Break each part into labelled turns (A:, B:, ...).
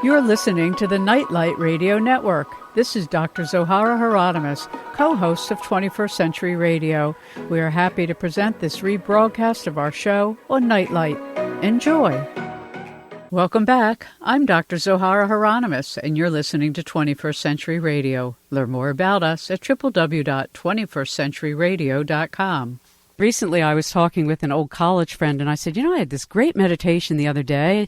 A: You're listening to the Nightlight Radio Network. This is Dr. Zohara Hieronimus, co-host of 21st Century Radio. We are happy to present this rebroadcast of our show on Nightlight. Enjoy. Welcome back. I'm Dr. Zohara Hieronimus, and you're listening to 21st Century Radio. Learn more about us at www.21stcenturyradio.com. Recently, I was talking with an old college friend, and I said, I had this great meditation the other day,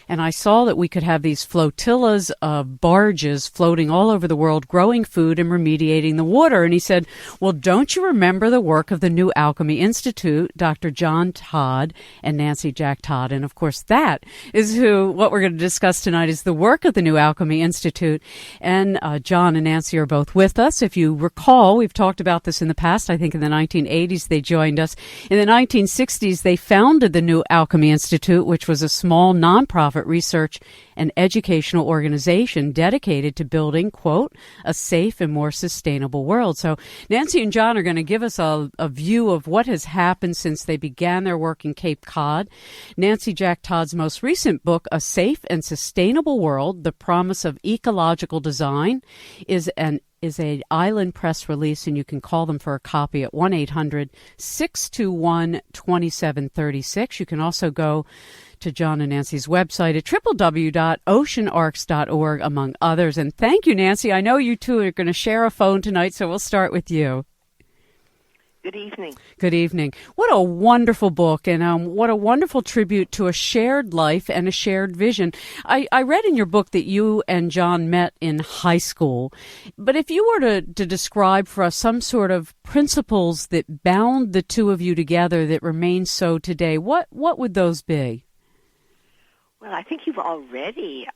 A: and I saw that we could have these flotillas of barges floating all over the world, growing food and remediating the water. And he said, well, don't you remember the work of the New Alchemy Institute, Dr. John Todd and Nancy Jack Todd? And, of course, that is what we're going to discuss tonight is the work of the New Alchemy Institute. And John and Nancy are both with us. If you recall, we've talked about this in the past. I think in the 1980s they joined us. In the 1960s, they founded the New Alchemy Institute, which was a small nonprofit research and educational organization dedicated to building, quote, a safe and more sustainable world. So Nancy and John are going to give us a view of what has happened since they began their work in Cape Cod. Nancy Jack Todd's most recent book, A Safe and Sustainable World, The Promise of Ecological Design, is an island press release, and you can call them for a copy at 1-800-621-2736. You can also go to John and Nancy's website at www.oceanarcs.org, among others. And thank you, Nancy. I know you two are going to share a phone tonight, so we'll start with you.
B: Good evening.
A: Good evening. What a wonderful book, and what a wonderful tribute to a shared life and a shared vision. I read in your book that you and John met in high school, but if you were to describe for us some sort of principles that bound the two of you together that remain so today, what would those be?
B: Well, I think you've already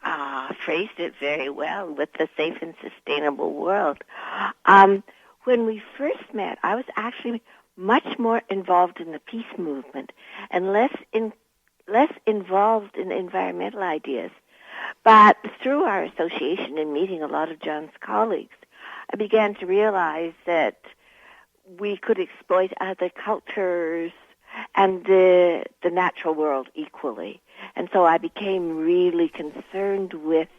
B: phrased it very well with the safe and sustainable world. When we first met, I was actually much more involved in the peace movement and less involved in environmental ideas. But through our association and meeting a lot of John's colleagues, I began to realize that we could exploit other cultures and the natural world equally. And so I became really concerned with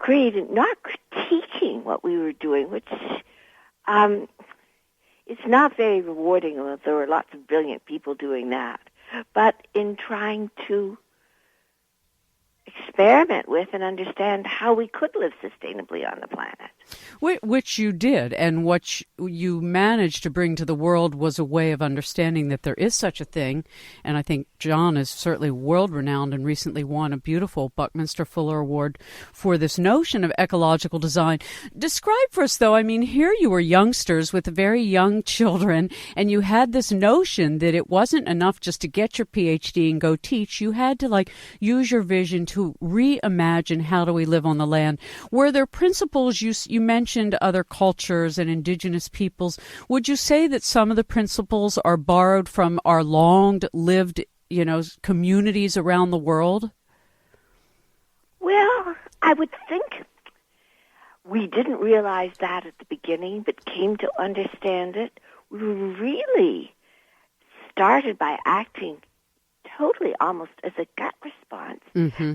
B: not critiquing what we were doing, which it's not very rewarding. There were lots of brilliant people doing that. But in trying to experiment with and understand how we could live sustainably on the planet.
A: Which you did, and what you managed to bring to the world was a way of understanding that there is such a thing, and I think John is certainly world-renowned and recently won a beautiful Buckminster Fuller Award for this notion of ecological design. Describe for us, though, here you were youngsters with very young children, and you had this notion that it wasn't enough just to get your PhD and go teach. You had to, use your vision to reimagine how do we live on the land. Were there principles you mentioned other cultures and indigenous peoples. Would you say that some of the principles are borrowed from our long-lived, communities around the world?
B: Well, I would think we didn't realize that at the beginning, but came to understand it. We really started by acting totally almost as a gut response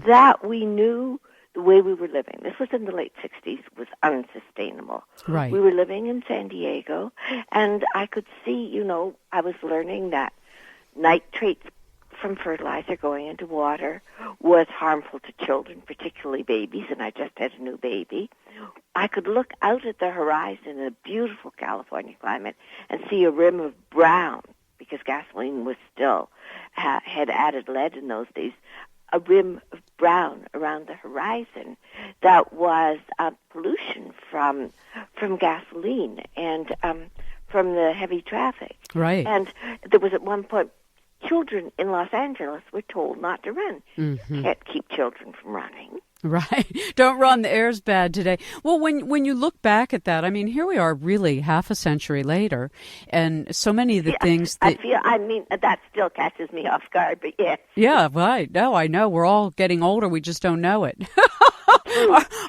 B: that we knew the way we were living. This was in the late 60s, was unsustainable.
A: Right.
B: We were living in San Diego, and I could see, I was learning that nitrates from fertilizer going into water was harmful to children, particularly babies, and I just had a new baby. I could look out at the horizon in a beautiful California climate and see a rim of brown, because gasoline was still, had added lead in those days, a rim of brown around the horizon that was pollution from gasoline and from the heavy traffic.
A: Right.
B: And there was at one point, children in Los Angeles were told not to run. Can't keep children from running.
A: Right. Don't run. The air's bad today. Well, when you look back at that, here we are really half a century later, and so many of the things that...
B: that still catches me off guard, but yes.
A: Yeah, right. No, I know. We're all getting older. We just don't know it.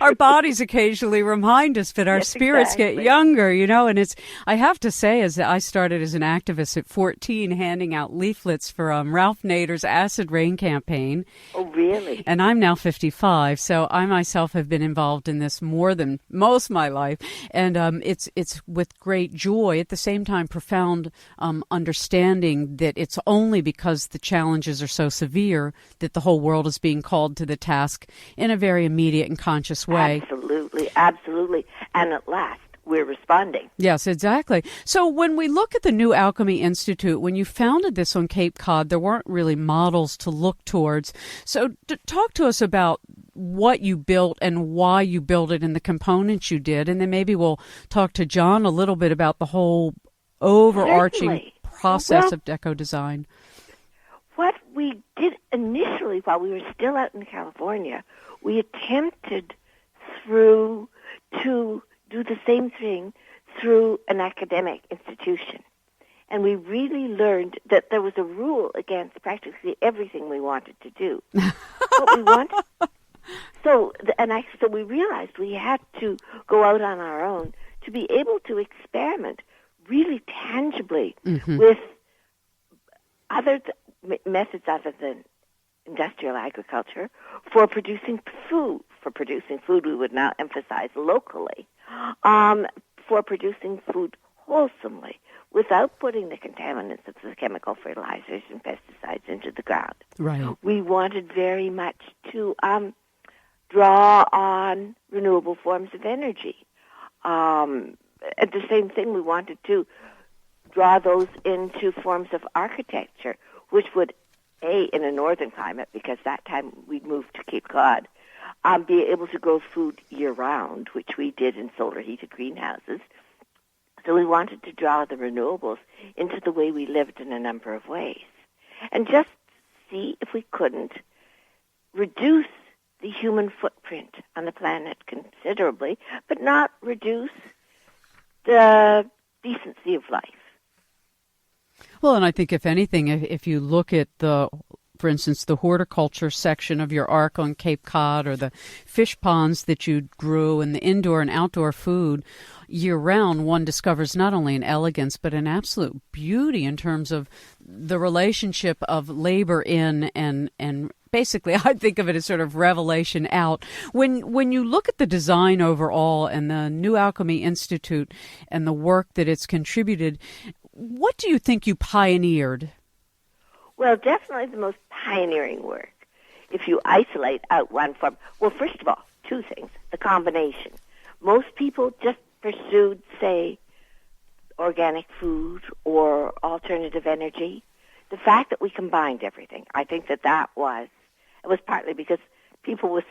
A: our bodies occasionally remind us, but our spirits get younger, and I have to say, as I started as an activist at 14, handing out leaflets for Ralph Nader's Acid Rain campaign.
B: Oh, really?
A: And I'm now 55, so I myself have been involved in this more than most of my life. And it's with great joy, at the same time profound understanding that it's only because the challenges are so severe that the whole world is being called to the task in a very immediate and conscious way.
B: Absolutely. And at last, we're responding.
A: Yes, exactly. So when we look at the New Alchemy Institute, when you founded this on Cape Cod, there weren't really models to look towards. So talk to us about what you built and why you built it and the components you did. And then maybe we'll talk to John a little bit about the whole overarching process of deco design.
B: What we did initially while we were still out in California, we attempted to do the same thing through an academic institution. And we really learned that there was a rule against practically everything we wanted to do. What we wanted. So we realized we had to go out on our own to be able to experiment really tangibly with other methods other than industrial agriculture for producing food. For producing food, we would now emphasize locally. For producing food wholesomely, without putting the contaminants of the chemical fertilizers and pesticides into the ground.
A: Right.
B: We wanted very much to draw on renewable forms of energy. At the same thing, we wanted to draw those into forms of architecture, which would, in a northern climate, because that time we'd moved to Cape Cod, be able to grow food year-round, which we did in solar-heated greenhouses. So we wanted to draw the renewables into the way we lived in a number of ways, and just see if we couldn't reduce the human footprint on the planet considerably, but not reduce the decency of life.
A: Well, and I think if anything, if you look at for instance, the horticulture section of your ark on Cape Cod, or the fish ponds that you grew, and the indoor and outdoor food year-round, one discovers not only an elegance but an absolute beauty in terms of the relationship of labor in and basically, I think of it as sort of revelation out. When you look at the design overall and the New Alchemy Institute and the work that it's contributed, what do you think you pioneered?
B: Well, definitely the most pioneering work. If you isolate out one form, well, first of all, two things. The combination. Most people just pursued, say, organic food or alternative energy. The fact that we combined everything, I think it was partly because people with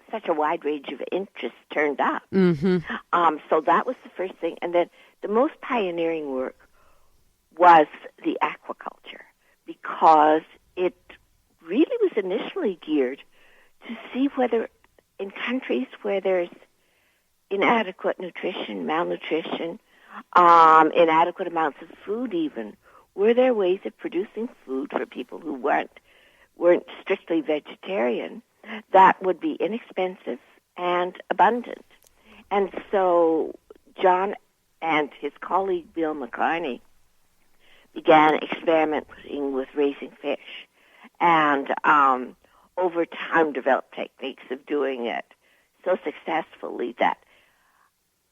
B: such a wide range of interests turned up. So that was the first thing. And then the most pioneering work was the aquaculture, because it really was initially geared to see whether in countries where there's inadequate nutrition, malnutrition, inadequate amounts of food even, were there ways of producing food for people who weren't strictly vegetarian that would be inexpensive and abundant. And so John and his colleague Bill McCarney began experimenting with raising fish, and over time developed techniques of doing it so successfully that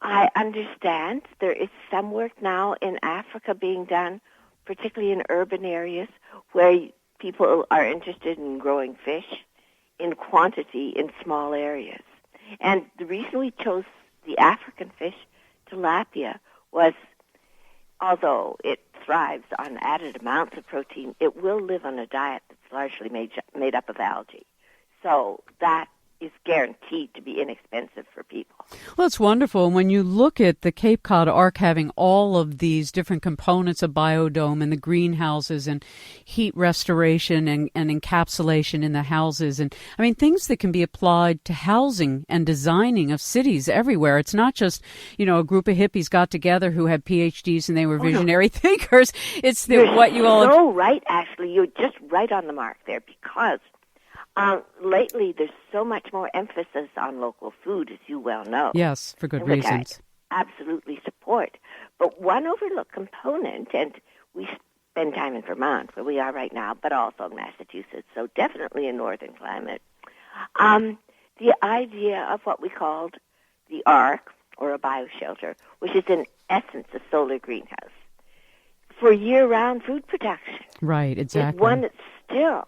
B: I understand there is some work now in Africa being done, particularly in urban areas, where people are interested in growing fish in quantity in small areas. And the reason we chose the African fish, tilapia, was although it thrives on added amounts of protein, it will live on a diet that's largely made up of algae. So that is guaranteed to be inexpensive for people.
A: Well, it's wonderful. And when you look at the Cape Cod Ark having all of these different components of biodome and the greenhouses and heat restoration and encapsulation in the houses, and I mean, things that can be applied to housing and designing of cities everywhere. It's not just, a group of hippies got together who had PhDs and they were visionary thinkers. It's what you all...
B: So right, actually. You're just right on the mark there, because Lately, there's so much more emphasis on local food, as you well know.
A: Yes, for good
B: which
A: reasons.
B: I absolutely support. But one overlooked component, and we spend time in Vermont, where we are right now, but also in Massachusetts, so definitely a northern climate, the idea of what we called the ARC, or a bioshelter, which is in essence a solar greenhouse, for year-round food production.
A: Right, exactly.
B: Is one that's still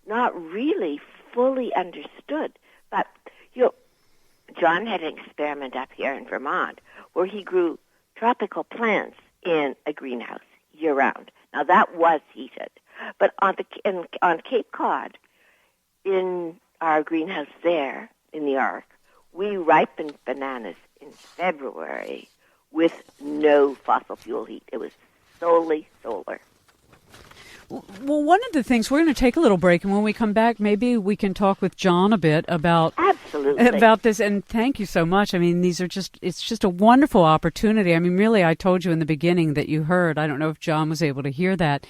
B: not really fully understood. But, John had an experiment up here in Vermont where he grew tropical plants in a greenhouse year-round. Now, that was heated. But on Cape Cod, in our greenhouse there, in the Ark, we ripened bananas in February with no fossil fuel heat. It was solely solar.
A: Well, one of the things, we're going to take a little break, and when we come back, maybe we can talk with John a bit about this. And thank you so much. I mean, it's just a wonderful opportunity. I mean, really, I told you in the beginning that you heard, I don't know if John was able to hear that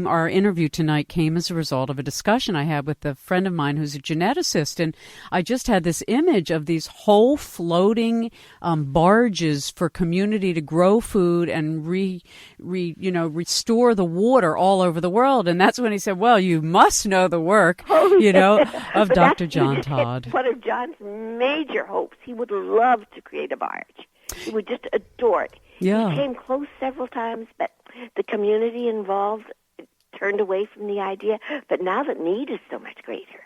A: our interview tonight came as a result of a discussion I had with a friend of mine who's a geneticist. And I just had this image of these whole floating barges for community to grow food and restore the water all over the world. And that's when he said, well, you must know the work, of Dr. John Todd.
B: One of John's major hopes. He would love to create a barge. He would just adore it.
A: Yeah.
B: He came close several times, but the community involved turned away from the idea. But now the need is so much greater.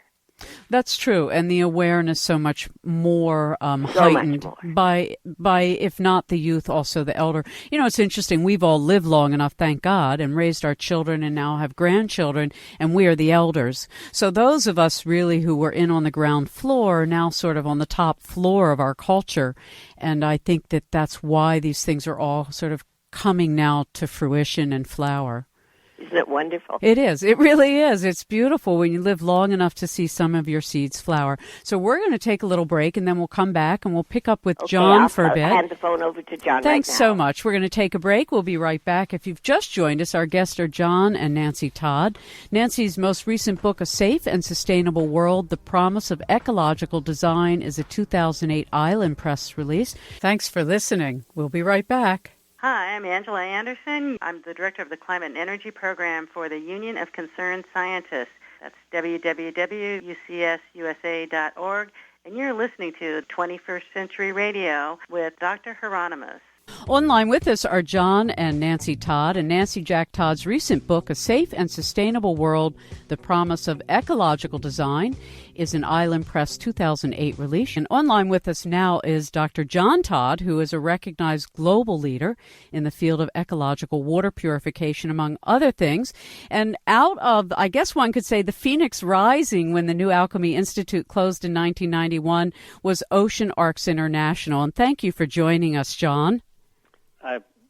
A: That's true, and the awareness so much more heightened by, if not the youth, also the elder. It's interesting. We've all lived long enough, thank God, and raised our children and now have grandchildren, and we are the elders. So those of us really who were in on the ground floor are now sort of on the top floor of our culture, and I think that that's why these things are all sort of coming now to fruition and flower.
B: Isn't it wonderful?
A: It is. It really is. It's beautiful when you live long enough to see some of your seeds flower. So we're going to take a little break, and then we'll come back, and we'll pick up with John for a bit.
B: I'll hand the phone over to John.
A: Thanks
B: right now.
A: so much. We're going to take a break. We'll be right back. If you've just joined us, our guests are John and Nancy Todd. Nancy's most recent book, A Safe and Sustainable World, The Promise of Ecological Design, is a 2008 Island Press release. Thanks for listening. We'll be right back.
C: Hi, I'm Angela Anderson. I'm the director of the Climate and Energy Program for the Union of Concerned Scientists. That's www.ucsusa.org. And you're listening to 21st Century Radio with Dr. Hieronimus.
A: Online with us are John and Nancy Todd, and Nancy Jack Todd's recent book, A Safe and Sustainable World, The Promise of Ecological Design, is an Island Press 2008 release. And online with us now is Dr. John Todd, who is a recognized global leader in the field of ecological water purification, among other things. And out of, I guess one could say, the Phoenix Rising when the New Alchemy Institute closed in 1991 was Ocean Arcs International. And thank you for joining us, John.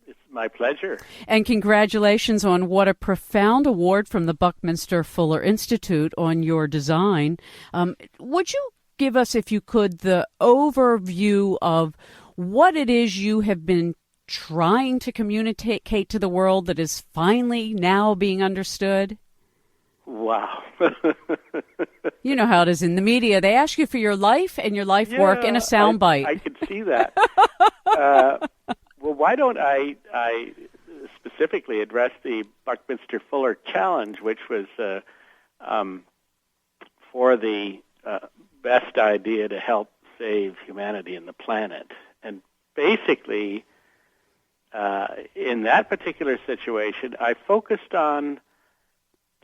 D: It's my pleasure.
A: And congratulations on what a profound award from the Buckminster Fuller Institute on your design. Would you give us, if you could, the overview of what it is you have been trying to communicate to the world that is finally now being understood?
D: Wow.
A: You know how it is in the media. They ask you for your life and your life work in a soundbite.
D: I could see that. Well, why don't I specifically address the Buckminster Fuller Challenge, which was for the best idea to help save humanity and the planet. And basically, in that particular situation, I focused on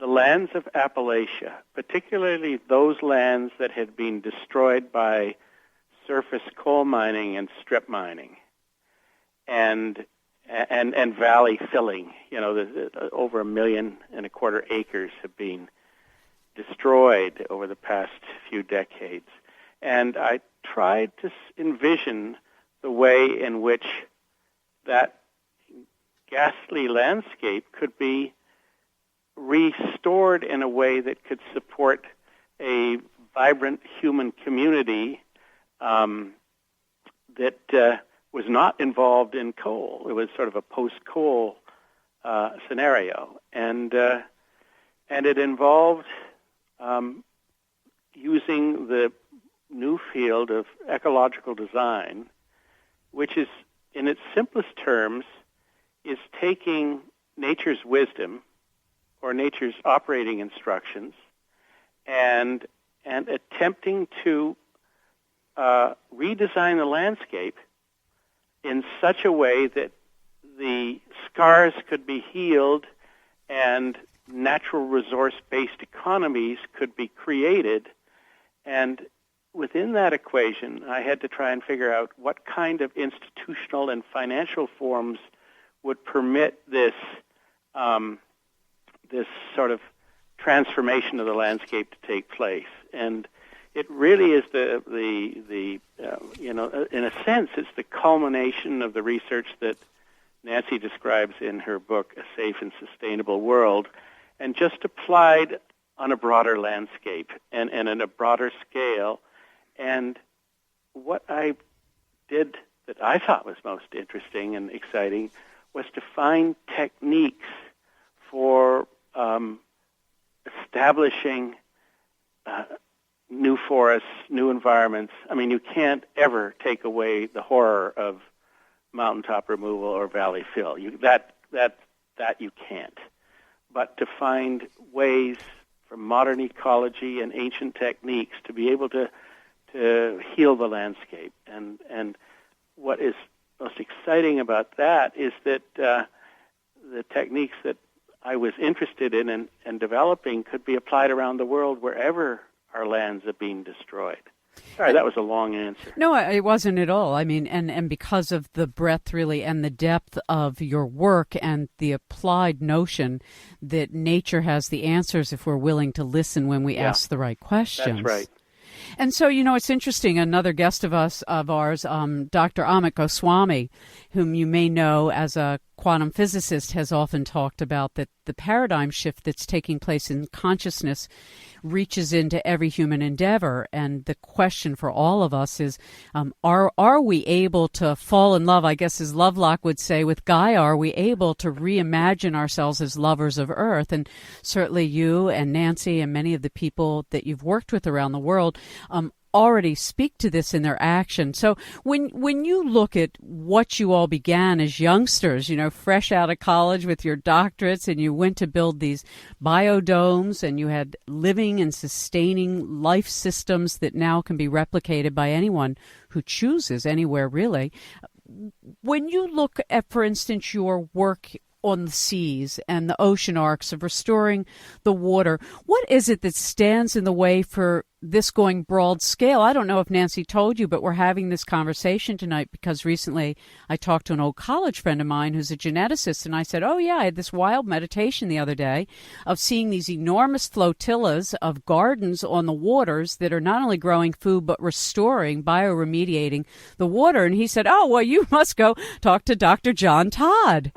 D: the lands of Appalachia, particularly those lands that had been destroyed by surface coal mining and strip mining. And valley filling. Over 1.25 million acres have been destroyed over the past few decades. And I tried to envision the way in which that ghastly landscape could be restored in a way that could support a vibrant human community that was not involved in coal. It was sort of a post-coal scenario, and it involved using the new field of ecological design, which is, in its simplest terms, is taking nature's wisdom or nature's operating instructions and attempting to redesign the landscape in such a way that the scars could be healed and natural resource-based economies could be created. And within that equation, I had to try and figure out what kind of institutional and financial forms would permit this this sort of transformation of the landscape to take place. And it really is in a sense, it's the culmination of the research that Nancy describes in her book, A Safe and Sustainable World, and just applied on a broader landscape and in a broader scale. And what I did that I thought was most interesting and exciting was to find techniques for establishing new forests, new environments. I mean, you can't ever take away the horror of mountaintop removal or valley fill. That you can't. But to find ways from modern ecology and ancient techniques to be able to heal the landscape. And what is most exciting about that is that the techniques that I was interested in and developing could be applied around the world wherever our lands are being destroyed. Sorry, that was a long answer.
A: No, it wasn't at all. I mean, and because of the breadth, really, and the depth of your work and the applied notion that nature has the answers if we're willing to listen when we ask the right questions.
D: That's right.
A: And so, it's interesting, another guest of ours, Dr. Amit Goswami, whom you may know as a quantum physicist, has often talked about that the paradigm shift that's taking place in consciousness reaches into every human endeavor. And the question for all of us is, are we able to fall in love, I guess as Lovelock would say, with Gaia? Are we able to reimagine ourselves as lovers of Earth? And certainly you and Nancy and many of the people that you've worked with around the world already speak to this in their action. So when you look at what you all began as youngsters, fresh out of college with your doctorates, and you went to build these biodomes, and you had living and sustaining life systems that now can be replicated by anyone who chooses anywhere, really. When you look at, for instance, your work on the seas and the ocean arcs of restoring the water, what is it that stands in the way for this going broad scale? I don't know if Nancy told you, but we're having this conversation tonight because recently I talked to an old college friend of mine who's a geneticist, and I said, I had this wild meditation the other day of seeing these enormous flotillas of gardens on the waters that are not only growing food but restoring, bioremediating the water. And he said, you must go talk to Dr. John Todd.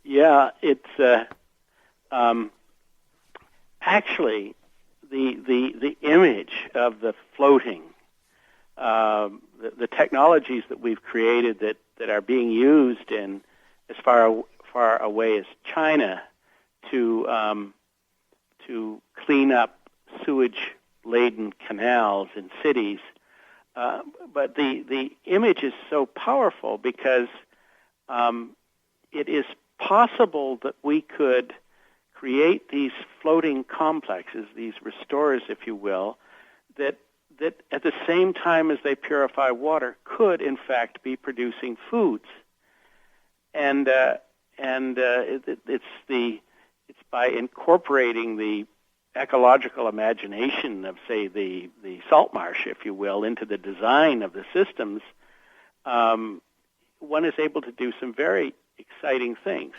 D: Yeah, it's actually the image of the floating, the technologies that we've created that are being used in as far away as China to clean up sewage-laden canals in cities. But the image is so powerful because it is possible that we could create these floating complexes, these restorers, if you will, that at the same time as they purify water could, in fact, be producing foods. And it's by incorporating the ecological imagination of, say, the salt marsh, if you will, into the design of the systems, one is able to do some very exciting things.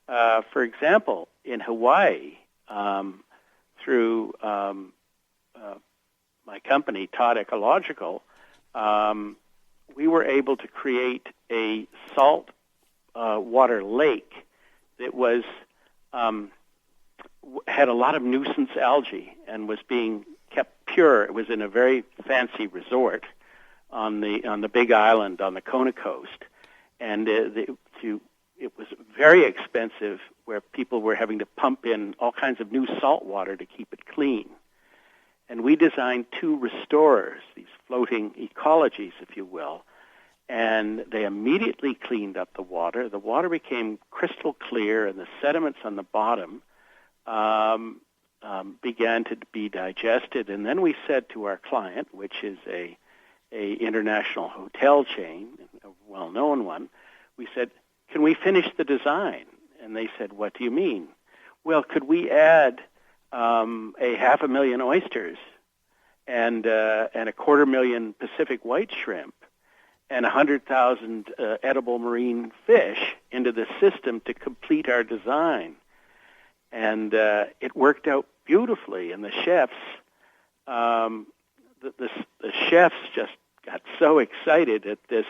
D: For example, in Hawaii, through my company, Todd Ecological, we were able to create a salt water lake that was had a lot of nuisance algae and was being kept pure. It was in a very fancy resort on the Big Island on the Kona coast, and it was very expensive, where people were having to pump in all kinds of new salt water to keep it clean. And we designed 2 restorers, these floating ecologies, if you will, and they immediately cleaned up the water. The water became crystal clear, and the sediments on the bottom began to be digested. And then we said to our client, which is a international hotel chain, a well-known one, we said, can we finish the design? And they said, what do you mean? Well, could we add a 500,000 oysters and a 250,000 Pacific white shrimp and 100,000 edible marine fish into the system to complete our design? And it worked out beautifully. And the chefs, the chefs just got so excited at this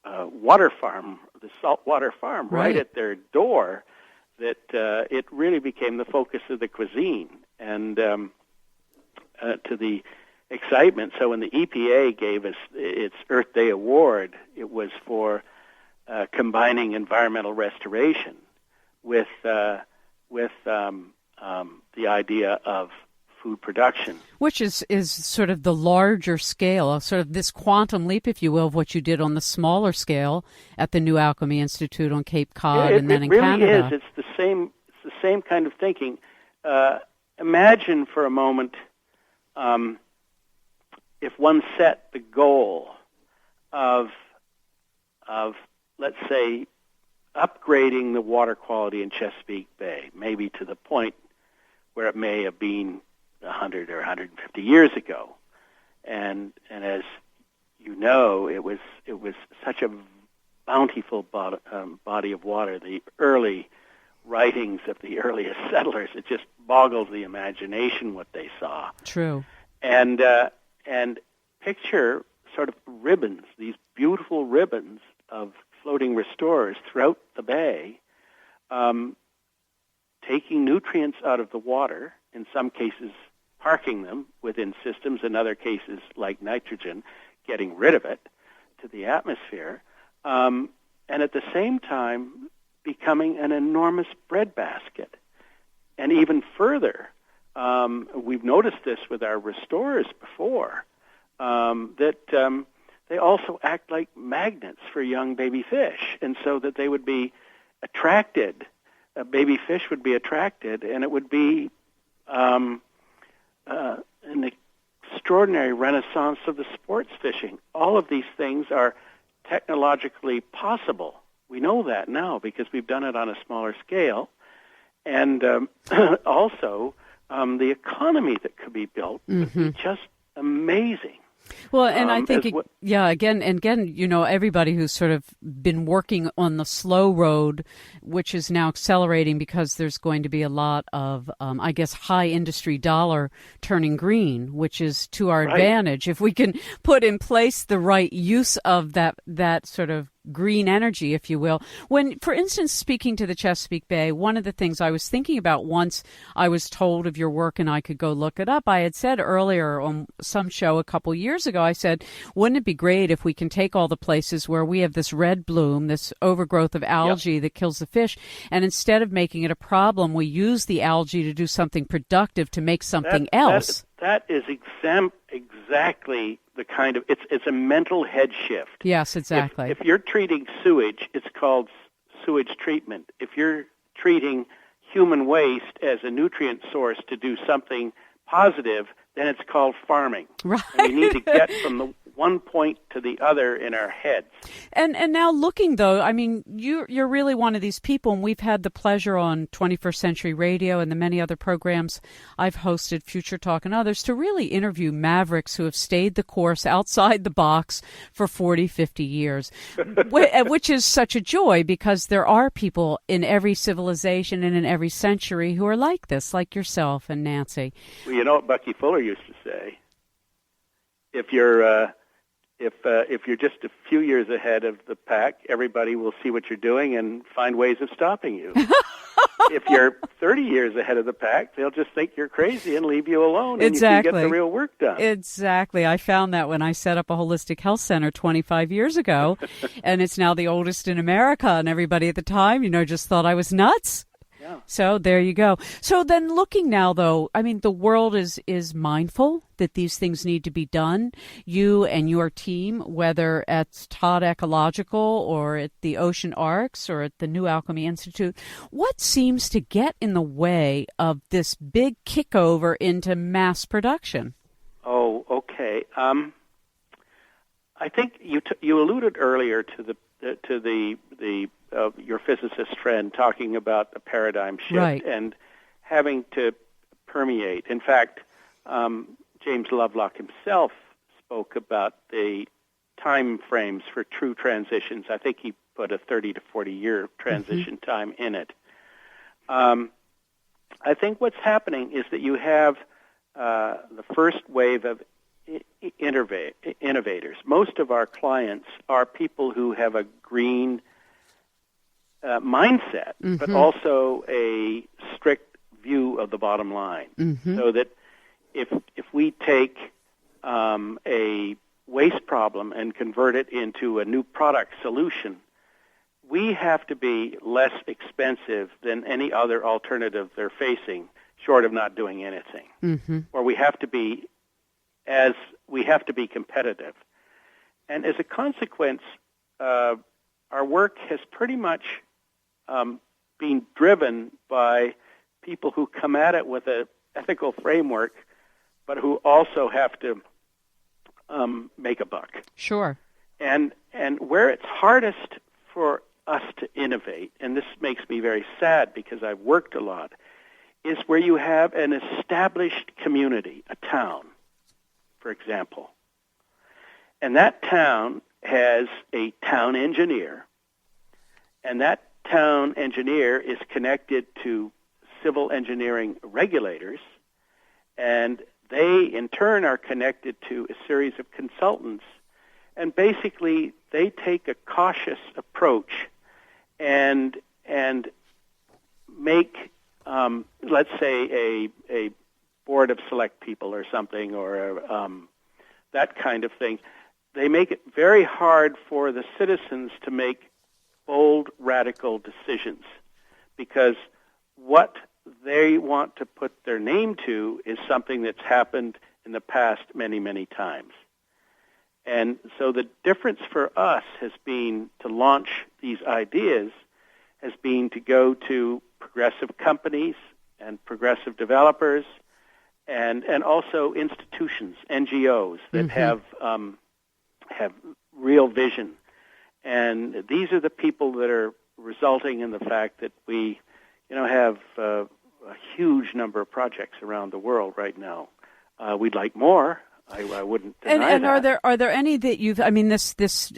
D: water farm, the saltwater farm, right at their door, that it really became the focus of the cuisine. And to the excitement, so when the EPA gave us its Earth Day Award, it was for combining environmental restoration with the idea of food production.
A: Which is sort of the larger scale, sort of this quantum leap, if you will, of what you did on the smaller scale at the New Alchemy Institute on Cape Cod and then in Canada.
D: It really is. It's the same kind of thinking. Imagine for a moment if one set the goal of let's say, upgrading the water quality in Chesapeake Bay, maybe to the point where it may have been 100 or 150 years ago. And as you know, it was such a bountiful body of water. The early writings of the earliest settlers, it just boggles the imagination what they saw.
A: True.
D: And picture sort of ribbons, these beautiful ribbons of floating restorers throughout the bay, taking nutrients out of the water, in some cases parking them within systems, in other cases, like nitrogen, getting rid of it to the atmosphere, and at the same time becoming an enormous breadbasket. And even further, we've noticed this with our restorers before, that they also act like magnets for young baby fish, and so that they would be attracted, baby fish would be attracted, and it would be an extraordinary renaissance of the sports fishing. All of these things are technologically possible. We know that now because we've done it on a smaller scale, and also the economy that could be built would be just amazing.
A: Well, and I think, again, everybody who's sort of been working on the slow road, which is now accelerating because there's going to be a lot of, high industry dollar turning green, which is to our advantage. If we can put in place the right use of that sort of green energy, if you will. When, for instance, speaking to the Chesapeake Bay, one of the things I was thinking about once I was told of your work and I could go look it up, I had said earlier on some show a couple years ago, I said, wouldn't it be great if we can take all the places where we have this red bloom, this overgrowth of algae that kills the fish, and instead of making it a problem, we use the algae to do something productive to make something else.
D: That is exactly the kind of, it's a mental head shift.
A: Yes, exactly.
D: If you're treating sewage, it's called sewage treatment. If you're treating human waste as a nutrient source to do something positive, then it's called farming.
A: Right.
D: And we need to get from the one point to the other in our heads.
A: And now looking, though, I mean, you're really one of these people, and we've had the pleasure on 21st Century Radio and the many other programs I've hosted, Future Talk and others, to really interview mavericks who have stayed the course outside the box for 40, 50 years, which is such a joy because there are people in every civilization and in every century who are like this, like yourself and Nancy.
D: Well, you know what Bucky Fuller used to say? If you're just a few years ahead of the pack, everybody will see what you're doing and find ways of stopping you. If you're 30 years ahead of the pack, they'll just think you're crazy and leave you alone, and you can get the real work done.
A: Exactly. I found that when I set up a holistic health center 25 years ago, and it's now the oldest in America, and everybody at the time, just thought I was nuts.
D: Yeah.
A: So there you go. So then looking now, though, I mean, the world is mindful that these things need to be done. You and your team, whether at Todd Ecological or at the Ocean Arcs or at the New Alchemy Institute, what seems to get in the way of this big kickover into mass production?
D: Oh, okay. I think you alluded earlier to the your physicist friend talking about the paradigm shift
A: Right.
D: and having to permeate. In fact, James Lovelock himself spoke about the time frames for true transitions. I think he put a 30 to 40 year transition time in it. I think what's happening is that you have the first wave of innovators. Most of our clients are people who have a green mindset, but also a strict view of the bottom line. So that if we take a waste problem and convert it into a new product solution, we have to be less expensive than any other alternative they're facing, short of not doing anything. Or we have to be competitive. And as a consequence, our work has pretty much been driven by people who come at it with an ethical framework, but who also have to make a buck.
A: Sure.
D: And where it's hardest for us to innovate, and this makes me very sad because I've worked a lot, is where you have an established community, a town, for example. And that town has a town engineer, and that town engineer is connected to civil engineering regulators, and they, in turn, are connected to a series of consultants. And basically, they take a cautious approach and make, let's say, a board of select people or something, or that kind of thing. They make it very hard for the citizens to make bold, radical decisions, because what they want to put their name to is something that's happened in the past many, many times. And so the difference for us has been to launch these ideas, has been to go to progressive companies and progressive developers and also institutions, NGOs that have real vision. And these are the people that are resulting in the fact that we, have a huge number of projects around the world right now. We'd like more. I wouldn't deny that.
A: And are there any that you've? I mean, this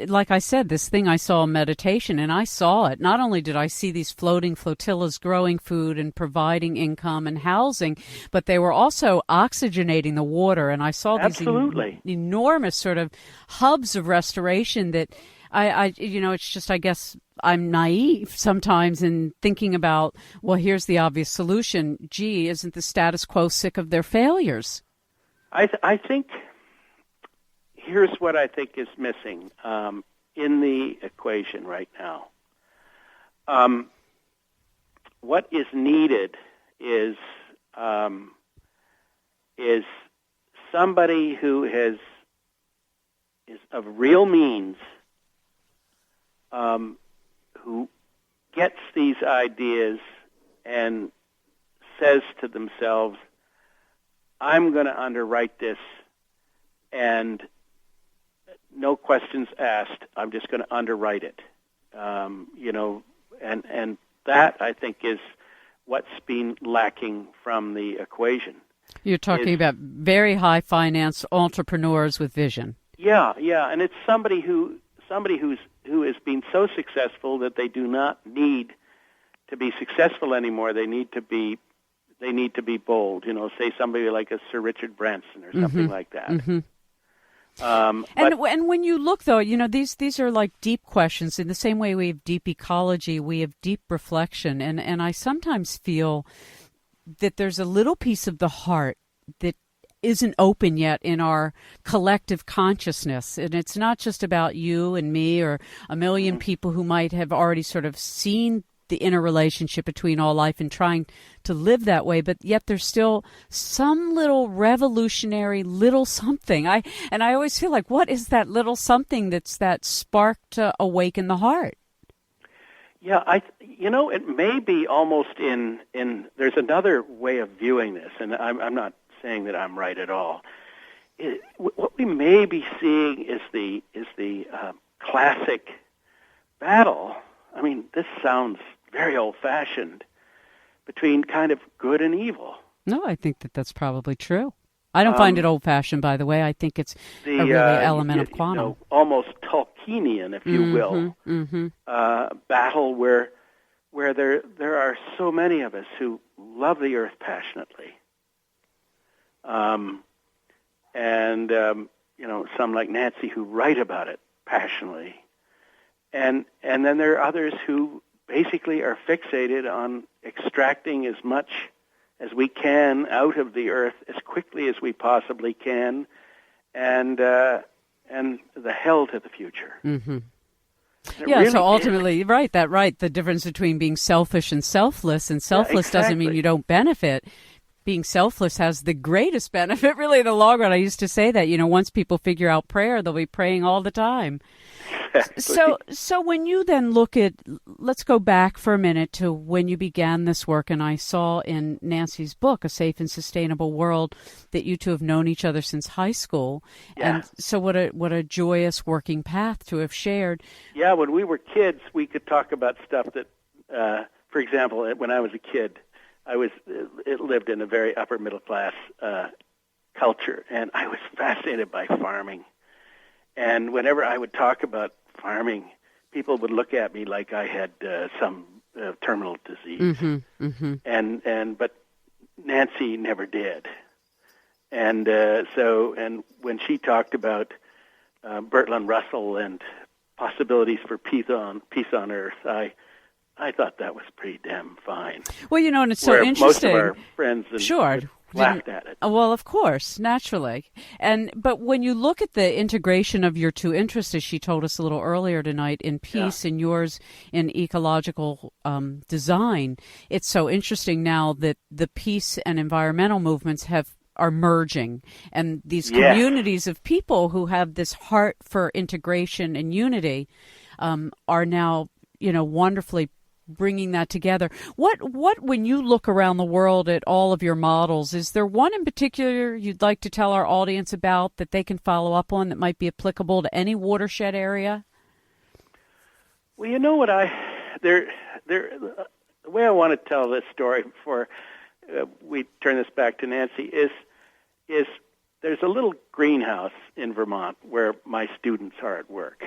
A: like I said, this thing I saw in meditation, and I saw it. Not only did I see these floating flotillas growing food and providing income and housing, but they were also oxygenating the water, and I saw these enormous sort of hubs of restoration that I it's just, I guess I'm naive sometimes in thinking about, well, here's the obvious solution. Gee, isn't the status quo sick of their failures?
D: I think here's what I think is missing in the equation right now. What is needed is somebody who is of real means, who gets these ideas and says to themselves, I'm going to underwrite this, and no questions asked. I'm just going to underwrite it. And that, I think, is what's been lacking from the equation.
A: You're talking about very high finance entrepreneurs with vision.
D: Yeah, and it's somebody who has been so successful that they do not need to be successful anymore. They need to be bold, say somebody like a Sir Richard Branson or something like that.
A: And when you look, though, these are like deep questions. In the same way we have deep ecology, we have deep reflection. And I sometimes feel that there's a little piece of the heart that isn't open yet in our collective consciousness. And it's not just about you and me or a million people who might have already sort of seen the interrelationship between all life and trying to live that way, but yet there's still some little revolutionary little something. I always feel like, what is that little something that's that spark to awaken the heart?
D: Yeah, it may be almost in there's another way of viewing this, and I'm not saying that I'm right at all. What we may be seeing is the classic battle. I mean, this sounds very old-fashioned, between kind of good and evil.
A: No, I think that's probably true. I don't find it old-fashioned, by the way. I think it's a really element of quantum.
D: Almost Tolkienian, if you will, battle where there are so many of us who love the earth passionately. Some like Nancy who write about it passionately. And then there are others who basically are fixated on extracting as much as we can out of the earth as quickly as we possibly can, and the hell to the future.
A: Mm-hmm. Yeah, really, so ultimately, right, the difference between being selfish and selfless doesn't mean you don't benefit. Being selfless has the greatest benefit, really, in the long run. I used to say that, once people figure out prayer, they'll be praying all the time. Exactly. So when you then look at, let's go back for a minute to when you began this work, and I saw in Nancy's book, A Safe and Sustainable World, that you two have known each other since high school. Yeah. And so what a joyous working path to have shared.
D: Yeah, when we were kids, we could talk about stuff that, for example, when I was a kid, it lived in a very upper middle class culture, and I was fascinated by farming. And whenever I would talk about farming, people would look at me like I had some terminal disease. Mm-hmm, mm-hmm. But Nancy never did. And when she talked about Bertrand Russell and possibilities for peace on Earth, I thought that was pretty damn fine.
A: Well, and it's so interesting.
D: Most of our friends laughed at it.
A: Well, of course, naturally. But when you look at the integration of your two interests, as she told us a little earlier tonight, in peace and yours in ecological design, it's so interesting now that the peace and environmental movements are merging, and these communities of people who have this heart for integration and unity are now, wonderfully bringing that together. What when you look around the world at all of your models, is there one in particular you'd like to tell our audience about that they can follow up on that might be applicable to any watershed area?
D: Well, the way I want to tell this story before we turn this back to Nancy is there's a little greenhouse in Vermont where my students are at work.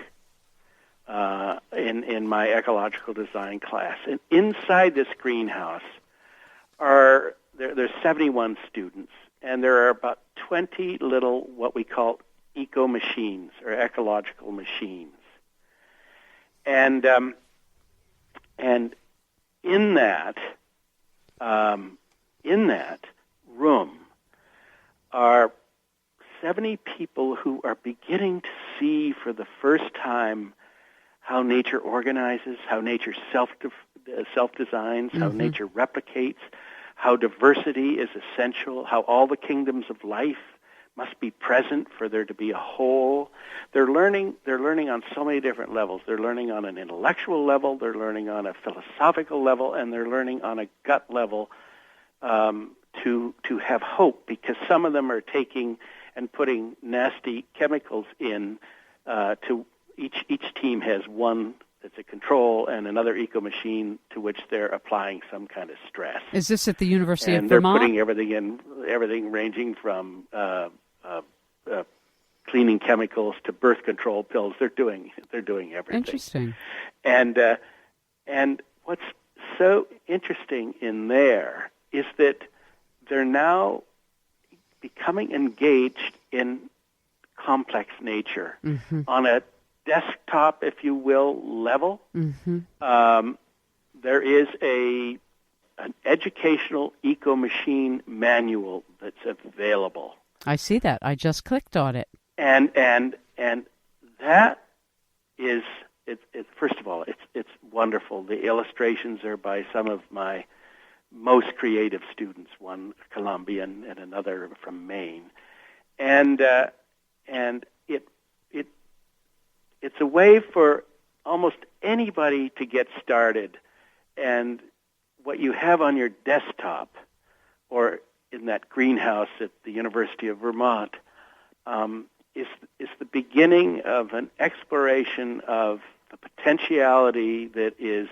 D: In my ecological design class, and inside this greenhouse there's 71 students, and there are about 20 little what we call eco machines or ecological machines, and in that room are 70 people who are beginning to see for the first time how nature organizes, how nature self-designs, how nature replicates, how diversity is essential, how all the kingdoms of life must be present for there to be a whole. They're learning on so many different levels. They're learning on an intellectual level, they're learning on a philosophical level, and they're learning on a gut level to have hope, because some of them are taking and putting nasty chemicals in to each team has one that's a control and another eco machine to which they're applying some kind of stress.
A: Is this at the University of
D: Vermont?
A: Vermont?
D: And they're putting everything ranging from cleaning chemicals to birth control pills. They're doing everything.
A: Interesting.
D: And what's so interesting in there is that they're now becoming engaged in complex nature on a desktop, if you will, level. There is an educational eco-machine manual that's available.
A: I see that. I just clicked on it.
D: And that is, it's first of all, it's wonderful. The illustrations are by some of my most creative students, one Colombian and another from Maine. And it's a way for almost anybody to get started. And what you have on your desktop or in that greenhouse at the University of Vermont is the beginning of an exploration of the potentiality that is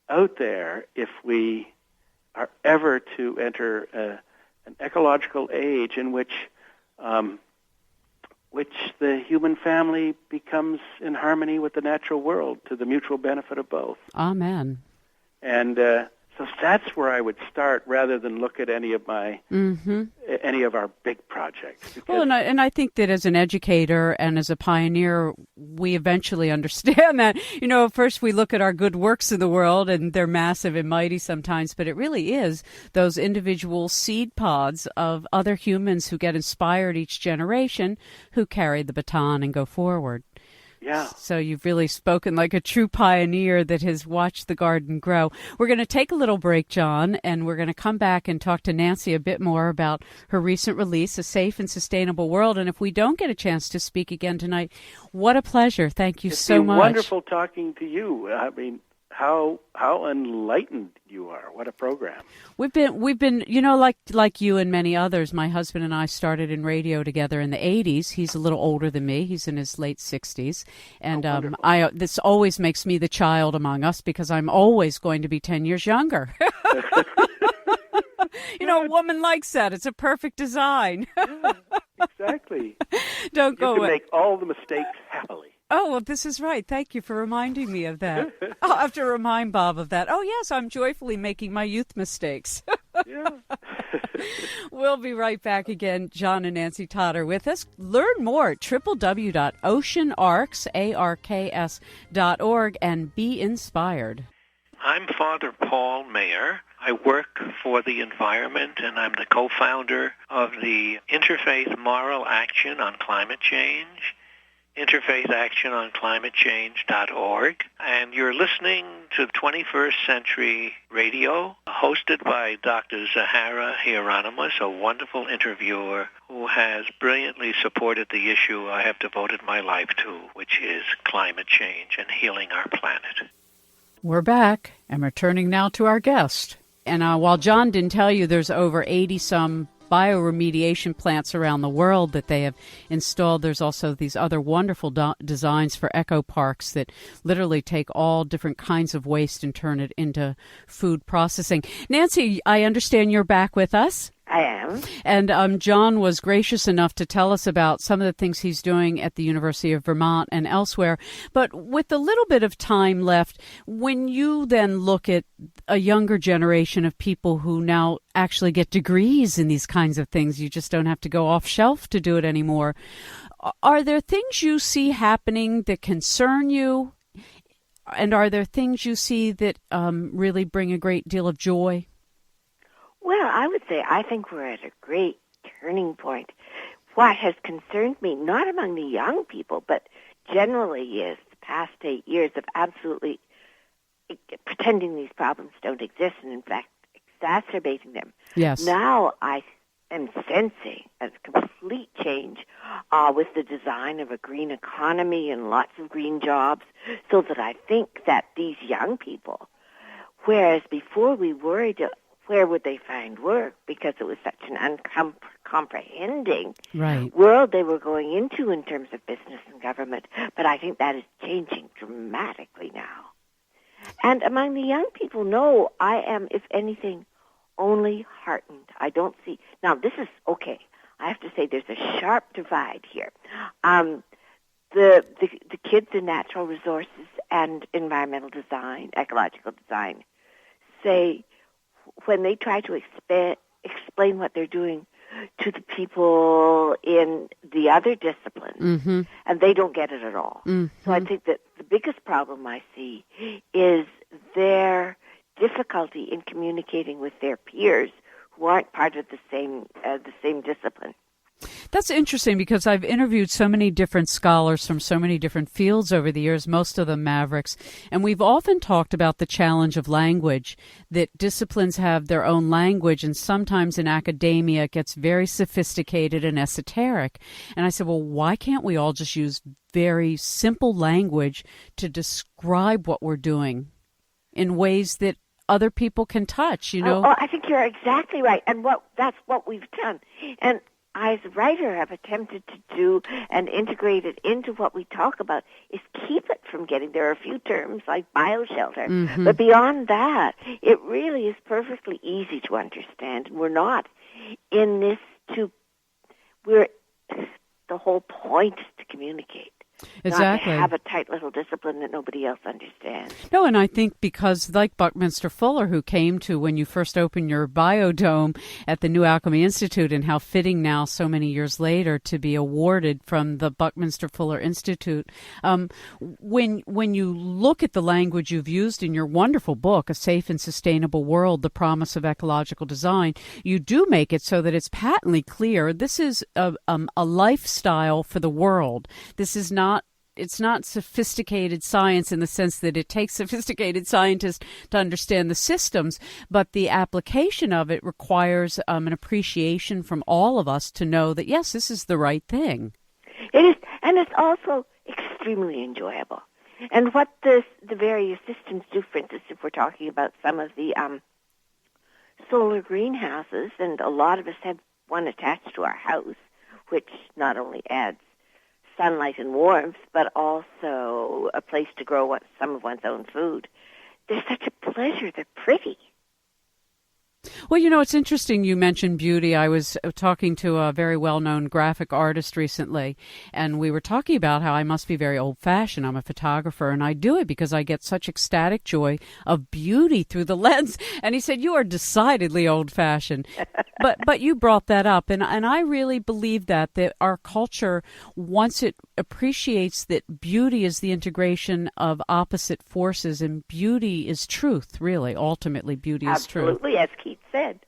D: out there if we are ever to enter an ecological age in which the human family becomes in harmony with the natural world to the mutual benefit of both.
A: Amen.
D: And so that's where I would start, rather than look at any of my any of our big projects.
A: Well, and I think that as an educator and as a pioneer, we eventually understand that. First we look at our good works in the world, and they're massive and mighty sometimes, but it really is those individual seed pods of other humans who get inspired each generation, who carry the baton and go forward.
D: Yeah.
A: So you've really spoken like a true pioneer that has watched the garden grow. We're going to take a little break, John, and we're going to come back and talk to Nancy a bit more about her recent release, A Safe and Sustainable World. And if we don't get a chance to speak again tonight, what a pleasure. Thank you so much.
D: It's been wonderful talking to you. I mean, how enlightened you are. What a program. We've
A: been, like you and many others, my husband and I started in radio together in the 80s. He's a little older than me. He's in his late 60s. And this always makes me the child among us because I'm always going to be 10 years younger. A woman likes that. It's a perfect design.
D: Yeah, exactly.
A: Don't go away.
D: You can make all the mistakes happily.
A: Oh, well, this is right. Thank you for reminding me of that. I'll have to remind Bob of that. Oh, yes, I'm joyfully making my youth mistakes.
D: Yeah.
A: We'll be right back again. John and Nancy Todd are with us. Learn more at www.oceanarcs.org and be inspired.
E: I'm Father Paul Mayer. I work for the environment, and I'm the co-founder of the Interfaith Moral Action on Climate Change, interfaithactiononclimatechange.org, and you're listening to 21st Century Radio, hosted by Dr. Zohara Hieronimus, a wonderful interviewer who has brilliantly supported the issue I have devoted my life to, which is climate change and healing our planet.
A: We're back and returning now to our guest. And while John didn't tell you, there's over 80-some bioremediation plants around the world that they have installed. There's also these other wonderful designs for eco parks that literally take all different kinds of waste and turn it into food processing. Nancy, I understand you're back with us.
B: I am.
A: And John was gracious enough to tell us about some of the things he's doing at the University of Vermont and elsewhere. But with a little bit of time left, when you then look at a younger generation of people who now actually get degrees in these kinds of things, you just don't have to go off shelf to do it anymore. Are there things you see happening that concern you? And are there things you see that really bring a great deal of joy?
B: Well, I would say I think we're at a great turning point. What has concerned me, not among the young people, but generally is the past 8 years of absolutely pretending these problems don't exist and, in fact, exacerbating them.
A: Yes.
B: Now I am sensing a complete change with the design of a green economy and lots of green jobs, so that I think that these young people, whereas before we worried where would they find work because it was such an uncomprehending world they were going into in terms of business and government. But I think that is changing dramatically now. And among the young people, no, I am, if anything, only heartened. I don't see... Now, this is okay. I have to say there's a sharp divide here. The kids in natural resources and environmental design, ecological design, say... when they try to explain what they're doing to the people in the other disciplines, and they don't get it at all. So I think that the biggest problem I see is their difficulty in communicating with their peers who aren't part of the same discipline.
A: That's interesting because I've interviewed so many different scholars from so many different fields over the years, most of them Mavericks, and we've often talked about the challenge of language, that disciplines have their own language, and sometimes in academia it gets very sophisticated and esoteric. And I said, well, why can't we all just use very simple language to describe what we're doing in ways that other people can touch,
B: Oh, I think you're exactly right. And that's what we've done. And I, as a writer, have attempted to do and integrate it into what we talk about is keep it from getting, there are a few terms like bioshelter, but beyond that, it really is perfectly easy to understand. And we're not in this the whole point is to communicate.
A: Exactly.
B: Not to have a tight little discipline that nobody else understands.
A: No, and I think because like Buckminster Fuller, who came to when you first opened your biodome at the New Alchemy Institute, and how fitting now so many years later to be awarded from the Buckminster Fuller Institute. When you look at the language you've used in your wonderful book, A Safe and Sustainable World, The Promise of Ecological Design, you do make it so that it's patently clear this is a lifestyle for the world. This is it's not sophisticated science in the sense that it takes sophisticated scientists to understand the systems, but the application of it requires an appreciation from all of us to know that, yes, this is the right thing.
B: It is, and it's also extremely enjoyable. And what the various systems do, for instance, if we're talking about some of the solar greenhouses, and a lot of us have one attached to our house, which not only adds sunlight and warmth, but also a place to grow some of one's own food. They're such a pleasure. They're pretty.
A: Well, it's interesting you mentioned beauty. I was talking to a very well-known graphic artist recently, and we were talking about how I must be very old-fashioned. I'm a photographer, and I do it because I get such ecstatic joy of beauty through the lens. And he said, you are decidedly old-fashioned. But you brought that up, and I really believe that our culture, once it appreciates that beauty is the integration of opposite forces, and beauty is truth, really. Ultimately, beauty is truth.
B: Absolutely, as Keith said.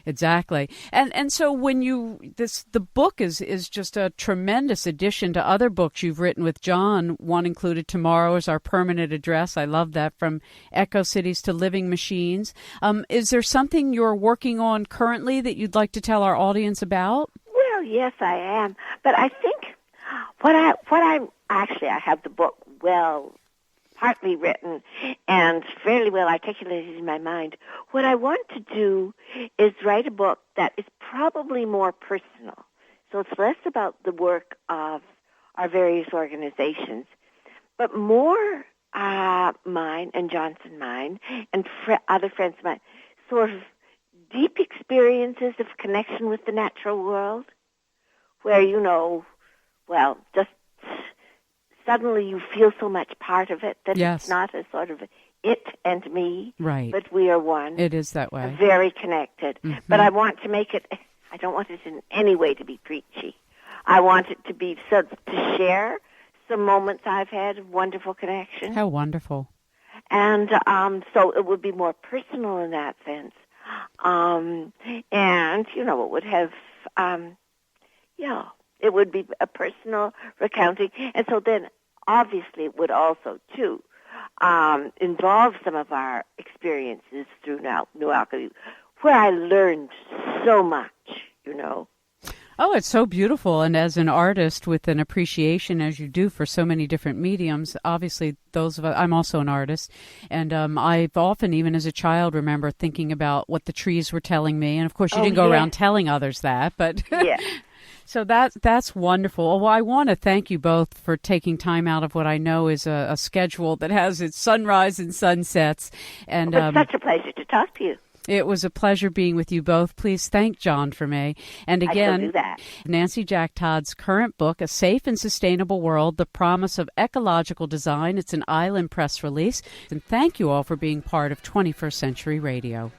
A: Exactly. And so when the book is just a tremendous addition to other books you've written with John. One included Tomorrow is Our Permanent Address. I love that, From Eco Cities to Living Machines. Is there something you're working on currently that you'd like to tell our audience about?
B: Well, yes, I am. But I think I have the book partly written and fairly well articulated in my mind. What I want to do is write a book that is probably more personal. So it's less about the work of our various organizations, but more mine and Johnson mine and other friends of mine, sort of deep experiences of connection with the natural world where, just suddenly you feel so much part of it that
A: yes.
B: It's not a sort of it and me,
A: right.
B: But we are one.
A: It is that way.
B: Very connected. Mm-hmm. But I want to make it, I don't want it in any way to be preachy. I want it to be to share some moments I've had of wonderful connection.
A: How wonderful.
B: And so it would be more personal in that sense. And, it would have, it would be a personal recounting. And so then, obviously, it would also, too, involve some of our experiences through New Alchemy, where I learned so much,
A: Oh, it's so beautiful. And as an artist with an appreciation, as you do, for so many different mediums, obviously those of us, I'm also an artist. And I've often, even as a child, remember thinking about what the trees were telling me. And, of course, you didn't go around telling others that. But
B: yeah.
A: So that's wonderful. Well, I want to thank you both for taking time out of what I know is a schedule that has its sunrise and sunsets. And
B: it's such a pleasure to talk to you.
A: It was a pleasure being with you both. Please thank John for me. And again,
B: I shall do that.
A: Nancy Jack Todd's current book, A Safe and Sustainable World, The Promise of Ecological Design. It's an Island Press release. And thank you all for being part of 21st Century Radio.